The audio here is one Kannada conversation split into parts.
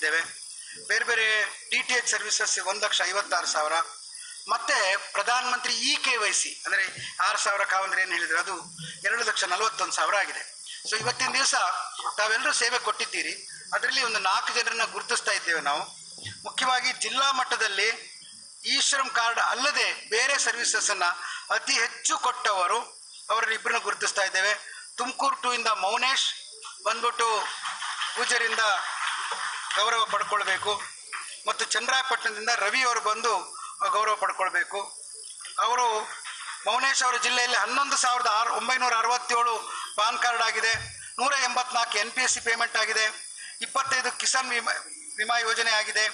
ಮಾಡಿಸಿದ್ದೇವೆ. ಬೇರೆ ಬೇರೆ DTH ಸರ್ವಿಸಸ್ 1,56,000 ಮತ್ತು ಪ್ರಧಾನ ಮಂತ್ರಿ EKYC ಅಂದರೆ 6,000 ಕಾವಂದ್ರೆ ಏನು ಹೇಳಿದ್ರು ಅದು 2,41,000 ಆಗಿದೆ. ಸೊ ಇವತ್ತಿನ ದಿವಸ ತಾವೆಲ್ಲರೂ ಸೇವೆ ಕೊಟ್ಟಿದ್ದೀರಿ. ಅದರಲ್ಲಿ ಒಂದು 4 ಜನರನ್ನ ಗುರುತಿಸ್ತಾ ಇದ್ದೇವೆ ನಾವು. ಮುಖ್ಯವಾಗಿ ಜಿಲ್ಲಾ ಮಟ್ಟದಲ್ಲಿ ಶ್ರಮ್ ಕಾರ್ಡ್ ಅಲ್ಲದೆ ಬೇರೆ ಸರ್ವಿಸಸ್ಸನ್ನು ಅತಿ ಹೆಚ್ಚು ಕೊಟ್ಟವರು ಅವರಲ್ಲಿ ಇಬ್ಬರನ್ನ ಗುರುತಿಸ್ತಾ ಇದ್ದೇವೆ. ತುಮಕೂರು 2 ಇಂದ ಮೌನೇಶ್ ಬಂದ್ಬಿಟ್ಟು ಪೂಜರಿಂದ ಗೌರವ ಪಡ್ಕೊಳ್ಬೇಕು ಮತ್ತು ಚನ್ನರಾಯಪಟ್ಟಣದಿಂದ ರವಿ ಅವರು ಬಂದು ಗೌರವ ಪಡ್ಕೊಳ್ಬೇಕು. ಅವರು ಮೌನೇಶ್ ಅವರ ಜಿಲ್ಲೆಯಲ್ಲಿ 11,967 ಪಾನ್ ಕಾರ್ಡ್ ಆಗಿದೆ, 184 NPSC ಪೇಮೆಂಟ್ ಆಗಿದೆ, 25 ಕಿಸಾನ್ ವಿಮಾ ಯೋಜನೆ ಆಗಿದೆ,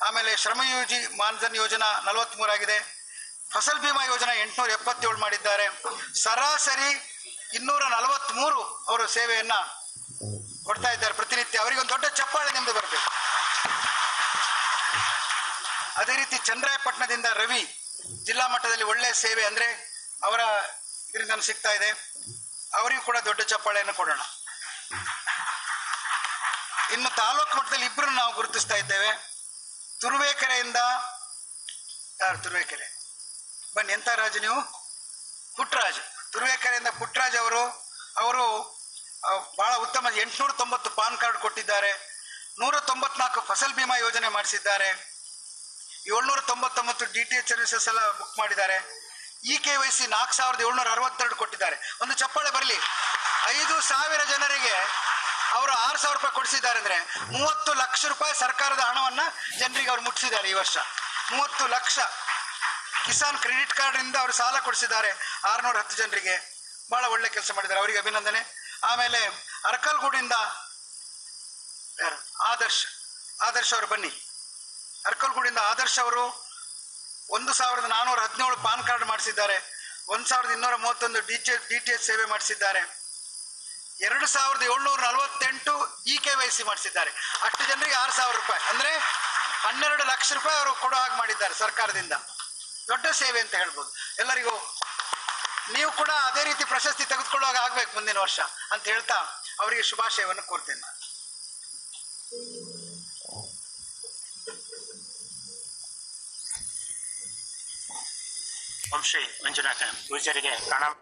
ಆಮೇಲೆ ಶ್ರಮಯೋಗಿ ಮಾನ್ಧನ್ ಯೋಜನಾ 43 ಆಗಿದೆ, ಫಸಲ್ ಬಿಮಾ ಯೋಜನಾ 877 ಮಾಡಿದ್ದಾರೆ. ಸರಾಸರಿ 243 ಅವರು ಸೇವೆಯನ್ನು ಕೊಡ್ತಾ ಇದ್ದಾರೆ ಪ್ರತಿನಿತ್ಯ. ಅವರಿಗೆ ಒಂದು ದೊಡ್ಡ ಚಪ್ಪಾಳೆ ನಿಮ್ಮದು ಬರಬೇಕು. ಅದೇ ರೀತಿ ಚನ್ನರಾಯಪಟ್ಟಣದಿಂದ ರವಿ ಜಿಲ್ಲಾ ಮಟ್ಟದಲ್ಲಿ ಒಳ್ಳೆಯ ಸೇವೆ ಅಂದರೆ ಅವರ ಇದರಿಂದ ಸಿಗ್ತಾ ಇದೆ, ಅವರಿಗೂ ಕೂಡ ದೊಡ್ಡ ಚಪ್ಪಾಳೆಯನ್ನು ಕೊಡೋಣ. ಇನ್ನು ತಾಲೂಕು ಮಟ್ಟದಲ್ಲಿ ಇಬ್ಬರನ್ನು ನಾವು ಗುರುತಿಸ್ತಾ ಇದ್ದೇವೆ. ತುರುವೇಕೆರೆಯಿಂದ ತುರುವೇಕೆರೆ ಬನ್ನಿ, ಎಂಥ ರಾಜು ನೀವು? ಪುಟ್ಟರಾಜ್. ತುರುವೇಕೆರೆಯಿಂದ ಪುಟ್ಟರಾಜ್ ಅವರು ಭಾಳ ಉತ್ತಮ 890 ಪಾನ್ ಕಾರ್ಡ್ ಕೊಟ್ಟಿದ್ದಾರೆ, 194 ಫಸಲ್ ಬಿಮಾ ಯೋಜನೆ ಮಾಡಿಸಿದ್ದಾರೆ, 799 DTH ಸರ್ವಿಸಸ್ ಎಲ್ಲ ಬುಕ್ ಮಾಡಿದ್ದಾರೆ. EKYC 4,762 ಕೊಟ್ಟಿದ್ದಾರೆ. ಒಂದು ಚಪ್ಪಾಳೆ ಬರಲಿ. 5,000 ಜನರಿಗೆ ಅವರು 6,000 ರೂಪಾಯಿ ಕೊಡಿಸಿದ್ದಾರೆ ಅಂದರೆ 30 ಲಕ್ಷ ರೂಪಾಯಿ ಸರ್ಕಾರದ ಹಣವನ್ನು ಜನರಿಗೆ ಅವರು ಮುಟ್ಟಿಸಿದ್ದಾರೆ. ಈ ವರ್ಷ 30 ಲಕ್ಷ ಕಿಸಾನ್ ಕ್ರೆಡಿಟ್ ಕಾರ್ಡ್ನಿಂದ ಅವರು ಸಾಲ ಕೊಡಿಸಿದ್ದಾರೆ 610 ಜನರಿಗೆ. ಭಾಳ ಒಳ್ಳೆ ಕೆಲಸ ಮಾಡಿದ್ದಾರೆ, ಅವರಿಗೆ ಅಭಿನಂದನೆ. ಆಮೇಲೆ ಅರ್ಕಲ್ಗೂಡಿಂದ ಆದರ್ಶ್ ಅವರು ಬನ್ನಿ. ಅರ್ಕಲ್ಗೂಡಿಂದ ಆದರ್ಶ್ ಅವರು 1,417 ಪಾನ್ ಕಾರ್ಡ್ ಮಾಡಿಸಿದ್ದಾರೆ, 1,231 DTH ಸೇವೆ ಮಾಡಿಸಿದ್ದಾರೆ, 2,748 EKYC ಮಾಡಿಸಿದ್ದಾರೆ. ಅಷ್ಟು ಜನರಿಗೆ 6,000 ರೂಪಾಯಿ ಅಂದರೆ 12 ಲಕ್ಷ ರೂಪಾಯಿ ಅವರು ಕೊಡೋ ಹಾಗೆ ಮಾಡಿದ್ದಾರೆ ಸರ್ಕಾರದಿಂದ. ದೊಡ್ಡ ಸೇವೆ ಅಂತ ಹೇಳ್ಬೋದು. ಎಲ್ಲರಿಗೂ ನೀವು ಕೂಡ ಅದೇ ರೀತಿ ಪ್ರಶಸ್ತಿ ತೆಗೆದುಕೊಳ್ಳುವಾಗ ಆಗ್ಬೇಕು ಮುಂದಿನ ವರ್ಷ ಅಂತ ಹೇಳ್ತಾ ಅವರಿಗೆ ಶುಭಾಶಯವನ್ನು ಕೋರ್ತೇನೆ. ಓಂ ಶ್ರೀ ಮಂಜುನಾಥ ಪೂಜ್ಯರಿಗೆ ಪ್ರಣಾಮ.